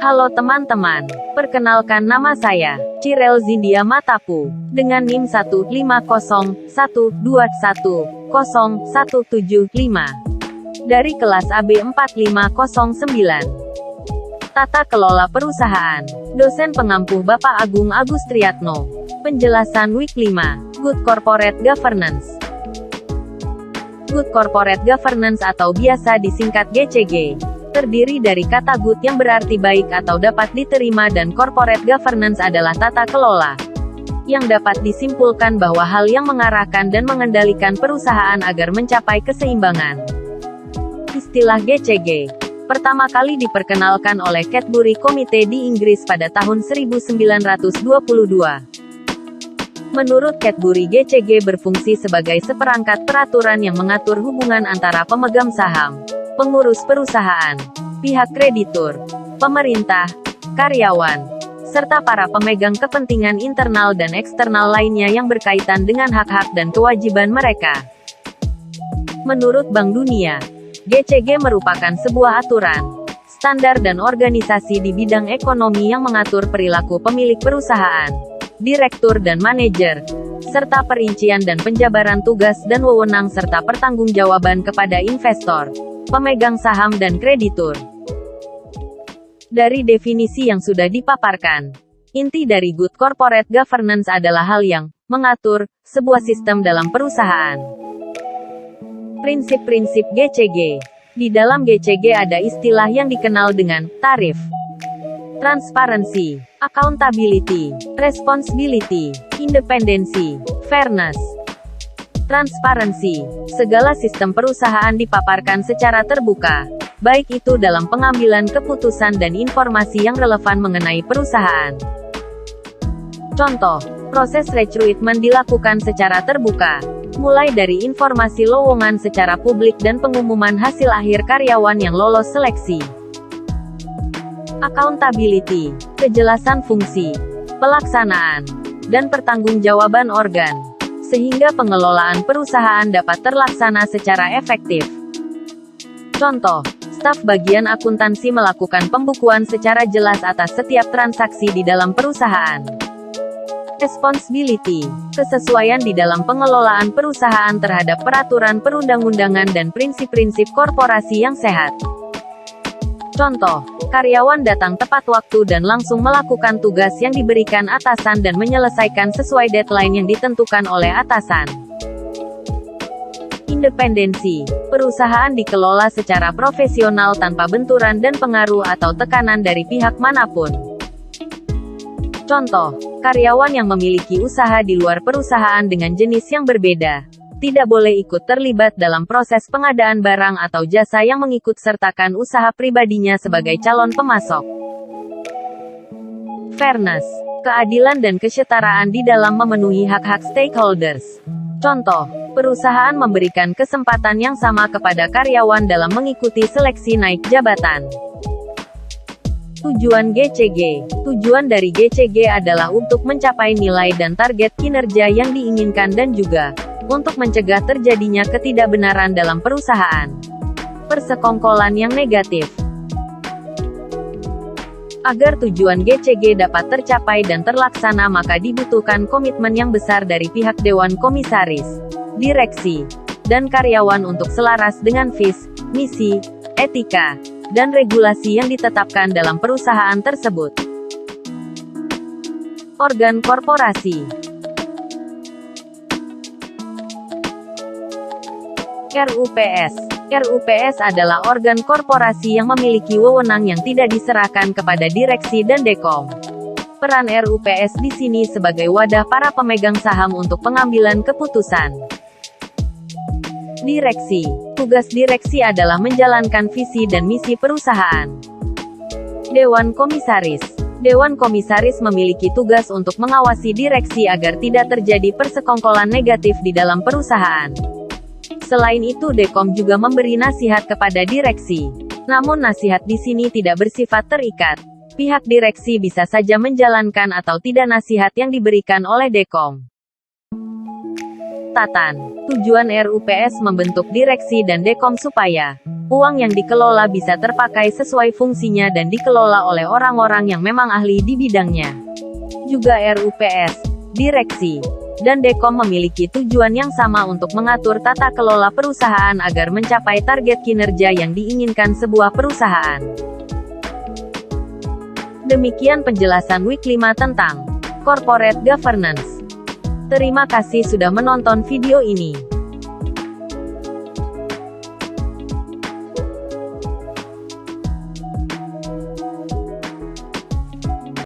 Halo teman-teman, perkenalkan nama saya, Cirel Zindia Matapu, dengan NIM 15012101775, dari kelas AB 4509. Tata Kelola Perusahaan, dosen pengampuh Bapak Agung Agustriatno. Penjelasan week 5, Good Corporate Governance. Good Corporate Governance atau biasa disingkat GCG, terdiri dari kata good yang berarti baik atau dapat diterima dan corporate governance adalah tata kelola, yang dapat disimpulkan bahwa hal yang mengarahkan dan mengendalikan perusahaan agar mencapai keseimbangan. Istilah GCG pertama kali diperkenalkan oleh Cadbury Committee di Inggris pada tahun 1922. Menurut Cadbury, GCG berfungsi sebagai seperangkat peraturan yang mengatur hubungan antara pemegang saham, pengurus perusahaan, pihak kreditur, pemerintah, karyawan, serta para pemegang kepentingan internal dan eksternal lainnya yang berkaitan dengan hak-hak dan kewajiban mereka. Menurut Bank Dunia, GCG merupakan sebuah aturan, standar dan organisasi di bidang ekonomi yang mengatur perilaku pemilik perusahaan, direktur dan manajer, serta perincian dan penjabaran tugas dan wewenang serta pertanggungjawaban kepada investor, pemegang saham dan kreditur. Dari definisi yang sudah dipaparkan, inti dari good corporate governance adalah hal yang mengatur sebuah sistem dalam perusahaan. Prinsip-prinsip GCG. Di dalam GCG ada istilah yang dikenal dengan tarif, transparansi, accountability, responsibility, independensi, fairness. Transparansi. Segala sistem perusahaan dipaparkan secara terbuka, baik itu dalam pengambilan keputusan dan informasi yang relevan mengenai perusahaan. Contoh, proses recruitment dilakukan secara terbuka, mulai dari informasi lowongan secara publik dan pengumuman hasil akhir karyawan yang lolos seleksi. Accountability. Kejelasan fungsi, pelaksanaan, dan pertanggungjawaban organ, sehingga pengelolaan perusahaan dapat terlaksana secara efektif. Contoh, staf bagian akuntansi melakukan pembukuan secara jelas atas setiap transaksi di dalam perusahaan. Responsibility. Kesesuaian di dalam pengelolaan perusahaan terhadap peraturan perundang-undangan dan prinsip-prinsip korporasi yang sehat. Contoh, karyawan datang tepat waktu dan langsung melakukan tugas yang diberikan atasan dan menyelesaikan sesuai deadline yang ditentukan oleh atasan. Independensi. Perusahaan dikelola secara profesional tanpa benturan dan pengaruh atau tekanan dari pihak manapun. Contoh, karyawan yang memiliki usaha di luar perusahaan dengan jenis yang berbeda, tidak boleh ikut terlibat dalam proses pengadaan barang atau jasa yang mengikut-sertakan usaha pribadinya sebagai calon pemasok. Fairness. Keadilan dan kesetaraan di dalam memenuhi hak-hak stakeholders. Contoh, perusahaan memberikan kesempatan yang sama kepada karyawan dalam mengikuti seleksi naik jabatan. Tujuan GCG. Tujuan dari GCG adalah untuk mencapai nilai dan target kinerja yang diinginkan dan juga untuk mencegah terjadinya ketidakbenaran dalam perusahaan. Persekongkolan yang negatif. Agar tujuan GCG dapat tercapai dan terlaksana, maka dibutuhkan komitmen yang besar dari pihak Dewan Komisaris, direksi, dan karyawan untuk selaras dengan visi, misi, etika, dan regulasi yang ditetapkan dalam perusahaan tersebut. Organ korporasi. RUPS. RUPS adalah organ korporasi yang memiliki wewenang yang tidak diserahkan kepada direksi dan dekom. Peran RUPS di sini sebagai wadah para pemegang saham untuk pengambilan keputusan. Direksi. Tugas direksi adalah menjalankan visi dan misi perusahaan. Dewan Komisaris. Dewan Komisaris memiliki tugas untuk mengawasi direksi agar tidak terjadi persekongkolan negatif di dalam perusahaan. Selain itu, dekom juga memberi nasihat kepada direksi. Namun nasihat di sini tidak bersifat terikat. Pihak direksi bisa saja menjalankan atau tidak nasihat yang diberikan oleh dekom. Tatan. Tujuan RUPS membentuk direksi dan dekom supaya uang yang dikelola bisa terpakai sesuai fungsinya dan dikelola oleh orang-orang yang memang ahli di bidangnya. Juga RUPS, direksi, dan dekom memiliki tujuan yang sama untuk mengatur tata kelola perusahaan agar mencapai target kinerja yang diinginkan sebuah perusahaan. Demikian penjelasan Week 5 tentang Corporate Governance. Terima kasih sudah menonton video ini.